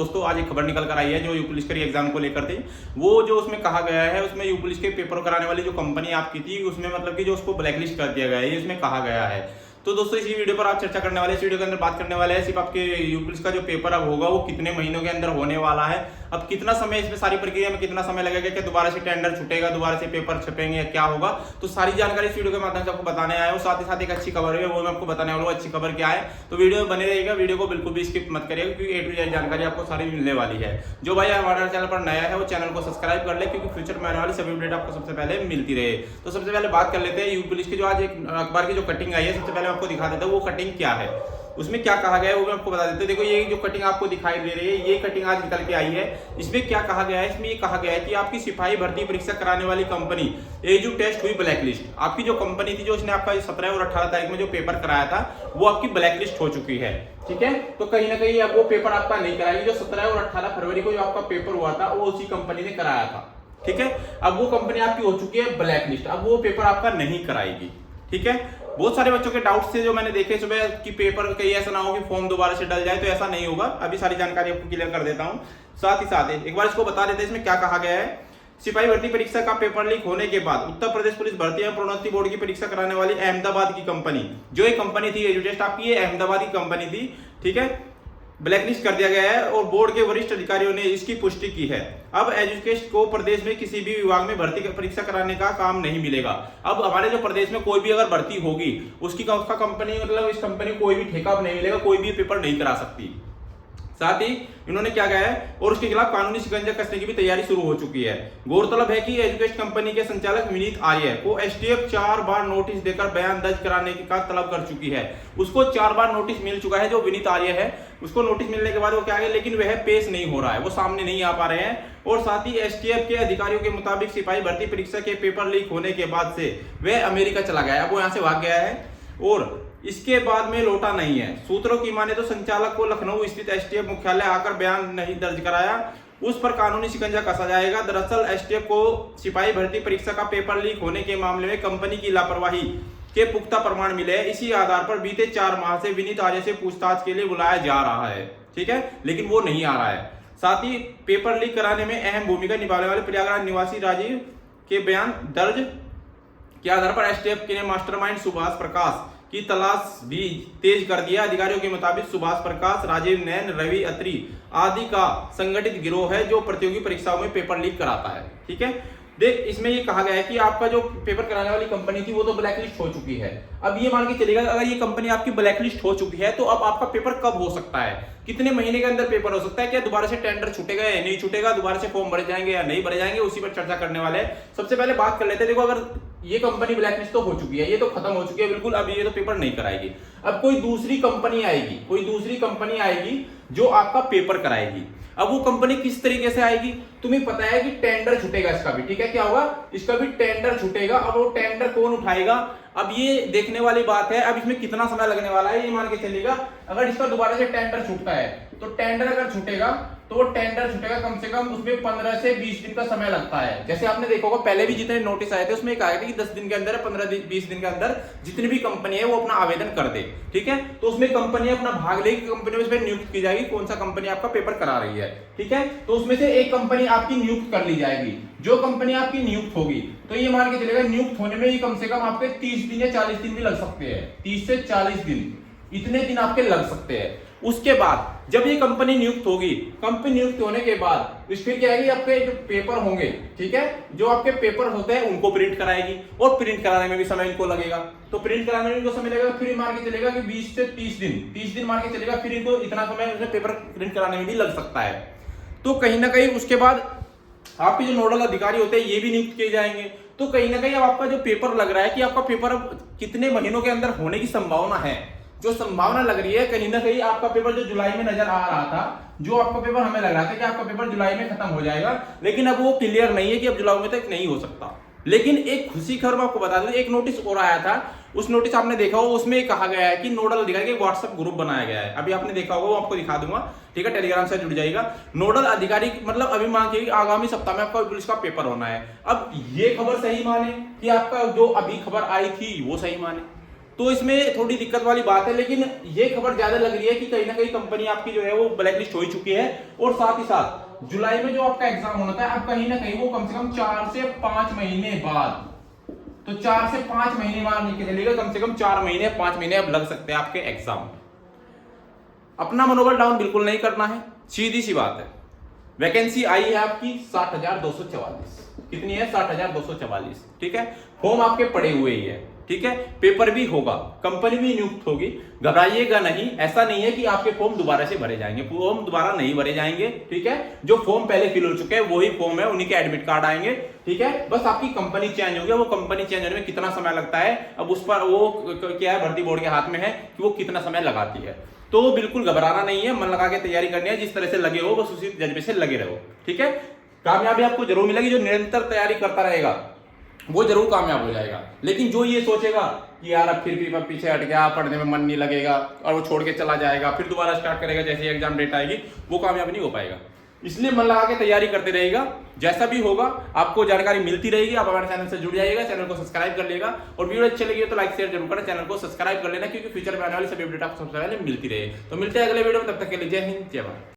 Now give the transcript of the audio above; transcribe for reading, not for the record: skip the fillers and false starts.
दोस्तों आज एक खबर निकल कर आई है जो यू पुलिस के एग्जाम को लेकर थी। वो जो उसमें कहा गया है, उसमें यू पुलिस के पेपर कराने वाली जो कंपनी आपकी थी उसमें मतलब कि जो उसको ब्लैकलिस्ट कर दिया गया है, ये इसमें कहा गया है। तो दोस्तों इसी वीडियो पर आप चर्चा करने वाले, इस वीडियो के अंदर बात करने वाले हैं सिर्फ आपके यू पुलिस का जो पेपर अब होगा वो कितने महीनों के अंदर होने वाला है, अब कितना समय इसमें सारी प्रक्रिया में कितना समय लगेगा, क्या दोबारा से टेंडर छूटेगा, दोबारा से पेपर छपेंगे या क्या होगा। तो सारी जानकारी इस वीडियो के माध्यम से आपको बताने आया हूँ। साथ ही साथ एक अच्छी खबर है वो मैं आपको बताने वाला हूँ। अच्छी खबर क्या है तो वीडियो में बने रहेगा, वीडियो को बिल्कुल भी स्किप मत करिएगा क्योंकि ए टू जेड जानकारी आपको सारी मिलने वाली है। जो भाई हमारे चैनल पर नया है वो चैनल को सब्सक्राइब कर ले क्योंकि फ्यूचर में आने वाली सभी अपडेट आपको सबसे पहले मिलती रहे। तो सबसे पहले बात कर लेते हैं यू पुलिस की जो आज एक अखबार की जो कटिंग आई है, सबसे पहले आपको दिखा देता हूँ वो कटिंग क्या है, उसमें क्या कहा गया है वो मैं आपको बता देता हूँ। देखो ये जो कटिंग आपको दिखाई दे रही है, ये कटिंग आज निकल के आई है। इसमें क्या कहा गया है, इसमें ये कहा गया है कि आपकी सिपाही भर्ती परीक्षा कराने वाली कंपनी एजू टेस्ट हुई ब्लैकलिस्ट। आपकी जो कंपनी थी जो उसने आपका 17 और 18 तारीख में जो पेपर कराया था वो आपकी ब्लैकलिस्ट हो चुकी है। ठीक है, तो कहीं ना कहीं अब वो पेपर आपका नहीं कराएगी। जो 17 और 18 फरवरी को जो आपका पेपर हुआ था वो उसी कंपनी ने कराया था। ठीक है, अब वो कंपनी आपकी हो चुकी है ब्लैकलिस्ट, अब वो पेपर आपका नहीं कराएगी। ठीक है, बहुत सारे बच्चों के डाउट्स थे जो मैंने देखे सुबह कि पेपर कहीं ऐसा ना हो कि फॉर्म दोबारा से डल जाए, तो ऐसा नहीं होगा। अभी सारी जानकारी आपको क्लियर कर देता हूं। साथ ही साथ एक बार इसको बता देते हैं इसमें क्या कहा गया है। सिपाही भर्ती परीक्षा का पेपर लीक होने के बाद उत्तर प्रदेश पुलिस भर्ती एवं प्रोन्नति बोर्ड की परीक्षा कराने वाली अहमदाबाद की कंपनी, जो एक कंपनी थी एजू टेस्ट आपकी, ये अहमदाबाद की कंपनी थी। ठीक है, ब्लैकलिस्ट कर दिया गया है और बोर्ड के वरिष्ठ अधिकारियों ने इसकी पुष्टि की है। अब एजुकेशन को प्रदेश में किसी भी विभाग में भर्ती परीक्षा कराने का काम नहीं मिलेगा। अब हमारे जो प्रदेश में कोई भी अगर भर्ती होगी उसकी कंपनी मतलब इस कंपनी को कोई भी ठेका नहीं मिलेगा, कोई भी पेपर नहीं करा सकती। साथ ही इन्होंने क्या कहा है और उसके खिलाफ कानूनी शिकंजा कसने की भी तैयारी शुरू हो चुकी है। गौरतलब है कि एजुकेशन कंपनी के संचालक विनीत आर्य को एसटीएफ 4 बार नोटिस देकर बयान दर्ज कराने का तलब कर चुकी है। उसको 4 बार नोटिस मिल चुका है, जो विनीत आर्य है उसको नोटिस मिलने के बाद वो क्या है, लेकिन वह पेश नहीं हो रहा है, वो सामने नहीं आ पा रहे हैं। और साथ ही एसटीएफ के अधिकारियों के मुताबिक सिपाही भर्ती परीक्षा के पेपर लीक होने के बाद से वह अमेरिका चला गया है। अब वो यहाँ से भाग गया है और इसके बाद में लौटा नहीं है। सूत्रों की माने तो संचालक को लखनऊ स्थित एसटीएफ मुख्यालय आकर बयान नहीं दर्ज कराया, उस पर कानूनी शिकंजा कसा जाएगा। दरअसल एसटीएफ को सिपाही भर्ती परीक्षा का पेपर लीक होने के मामले में कंपनी की लापरवाही के पुख्ता प्रमाण मिले हैं। इसी आधार पर बीते 4 माह से विनीत आर्य से पूछताछ के लिए बुलाया जा रहा है। ठीक है, लेकिन वो नहीं आ रहा है। साथ ही पेपर लीक कराने में अहम भूमिका निभाने वाले प्रयागराज निवासी राजीव के बयान दर्ज के आधार पर एसटीएफ के मास्टरमाइंड सुभाष प्रकाश की तलाश भी तेज कर दिया। अधिकारियों के मुताबिक सुभाष प्रकाश, राजीव नैन, रवि अत्री आदि का संगठित गिरोह है जो प्रतियोगी परीक्षाओं में पेपर लीक कराता है। ठीक है, देख इसमें ये कहा गया है कि आपका जो पेपर कराने वाली कंपनी थी वो तो ब्लैकलिस्ट हो चुकी है। अब ये मान के चलेगा अगर ये कंपनी आपकी ब्लैकलिस्ट हो चुकी है तो अब आपका पेपर कब हो सकता है, कितने महीने के अंदर पेपर हो सकता है, क्या दोबारा से टेंडर छूटेगा या नहीं छूटेगा, दोबारा से फॉर्म भरे जाएंगे या नहीं भरे जाएंगे, उसी पर चर्चा करने वाले हैं। सबसे पहले बात कर लेते हैं। देखो अगर ये कंपनी ब्लैकलिस्ट तो हो चुकी है, ये तो खत्म हो चुकी है बिल्कुल, अब ये तो पेपर नहीं कराएगी। अब कोई दूसरी कंपनी आएगी, कोई दूसरी कंपनी आएगी जो आपका पेपर कराएगी। अब वो कंपनी किस तरीके से आएगी, तुम्हें पता है कि टेंडर छूटेगा इसका भी। ठीक है, क्या होगा, इसका भी टेंडर छूटेगा। अब वो टेंडर कौन उठाएगा, अब ये देखने वाली बात है। अब इसमें कितना समय लगने वाला है ये मान के चलेगा। अगर इसका दोबारा से टेंडर छूटता है तो टेंडर अगर छूटेगा तो वो टेंडर छूटेगा कम से कम उसमें 15 से 20 दिन का समय लगता है। जैसे आपने देखा होगा पहले भी जितने नोटिस आए थे उसमें एक आया था कि 10 दिन के अंदर 15-20 दिन के अंदर जितनी भी कंपनी है वो अपना आवेदन कर दे। ठीक है, तो उसमें कंपनी अपना भाग लेगी, कंपनी में उसमें नियुक्त की जाएगी कौन सा कंपनी आपका पेपर करा रही है। ठीक है, तो उसमें से एक कंपनी आपकी नियुक्त कर ली जाएगी। जो कंपनी आपकी नियुक्त होगी तो ये मान के चलेगा नियुक्त होने में ही कम से कम आपके 30 दिन या 40 दिन भी लग सकते हैं। 30 से 40 दिन, इतने दिन आपके लग सकते हैं। उसके बाद जब ये कंपनी नियुक्त होगी, कंपनी नियुक्त होने के बाद फिर क्या है, आपके जो पेपर होंगे, ठीक है, जो आपके पेपर होते हैं उनको प्रिंट कराएगी और प्रिंट कराने में भी समय इनको लगेगा। तो प्रिंट कराने में इनको समय लगेगा, फिर मान के चलेगा कि 20 से 30 दिन मान के चलेगा, फिर इनको इतना समय पेपर प्रिंट कराने में भी लग सकता है। तो कहीं ना कहीं उसके बाद आपके जो नोडल अधिकारी होते हैं ये भी नियुक्त किए जाएंगे। तो कहीं ना कहीं अब आपका जो पेपर लग रहा है कि आपका पेपर अब कितने महीनों के अंदर होने की संभावना है, जो संभावना लग रही है कहीं ना कहीं आपका पेपर जो जुलाई में नजर आ रहा था, जो आपका पेपर हमें लग रहा था कि आपका पेपर जुलाई में खत्म हो जाएगा, लेकिन अब वो क्लियर नहीं है कि अब जुलाई में तक नहीं हो सकता। लेकिन एक खुशी खबर मैं आपको बता दूं, एक नोटिस और आया था, उस नोटिस आपने देखा हो, उसमें कहा गया है कि नोडल अधिकारी के व्हाट्सएप ग्रुप बनाया गया है। अभी आपने देखा होगा, वो आपको दिखा दूंगा। ठीक है, टेलीग्राम से जुड़ जाइएगा। नोडल अधिकारी मतलब अभी मान के आगामी सप्ताह में आपका पुलिस का पेपर होना है। अब ये खबर सही माने कि आपका जो अभी खबर आई थी वो सही माने, तो इसमें थोड़ी दिक्कत वाली बात है, लेकिन ये खबर ज्यादा लग रही है कि कहीं ना कहीं कंपनी आपकी जो है वो ब्लैकलिस्ट हो ही चुकी है। और साथ ही साथ जुलाई में जो आपका एग्जाम होना था, अब कहीं ना कहीं वो कम से कम 4 से 5 महीने बाद, तो 4 से 5 महीने बाद नहीं चलेगा, कम से कम 4 महीने 5 महीने अब लग सकते हैं आपके एग्जाम। अपना मनोबल डाउन बिल्कुल नहीं करना है, सीधी सी बात है। वैकेंसी आई है आपकी 60,244, कितनी है? 60,244, ठीक है। फॉर्म आपके पड़े हुए ही है, ठीक है। पेपर भी होगा, कंपनी भी नियुक्त होगी, घबराइएगा नहीं। ऐसा नहीं है कि आपके फॉर्म दोबारा से भरे जाएंगे, फॉर्म दोबारा नहीं भरे जाएंगे, ठीक है। जो फॉर्म पहले फिल हो चुके हैं वही फॉर्म है, उन्हीं के एडमिट कार्ड आएंगे, ठीक है। बस आपकी कंपनी चेंज हो गया, वो कंपनी चेंज होने में कितना समय लगता है अब उस पर वो क्या है, भर्ती बोर्ड के हाथ में है कि वो कितना समय लगाती है। तो बिल्कुल घबराना नहीं है, मन लगा के तैयारी करनी है, जिस तरह से लगे हो बस उसी जज्बे से लगे रहो, ठीक है। कामयाबी आपको जरूर मिलेगी, जो निरंतर तैयारी करता रहेगा वो जरूर कामयाब हो जाएगा। लेकिन जो ये सोचेगा कि यार अब फिर भी पीछे हट गया, पढ़ने में मन नहीं लगेगा और वो छोड़ के चला जाएगा, फिर दोबारा स्टार्ट करेगा जैसे एग्जाम डेट आएगी, वो कामयाब नहीं हो पाएगा। इसलिए मन लगा के तैयारी करते रहेगा, जैसा भी होगा आपको जानकारी मिलती रहेगी। आप हमारे चैनल से जुड़ जाइएगा, चैनल को सब्सक्राइब कर लेगा और वीडियो अच्छी लगी तो लाइक शेयर जरूर करना, चैनल को सब्सक्राइब कर लेना, क्योंकि फ्यूचर में आने वाली सभी अपडेट आपको सबसे पहले मिलती रहे। तो मिलते हैं अगले वीडियो में, तब तक के लिए जय हिंद जय भारत।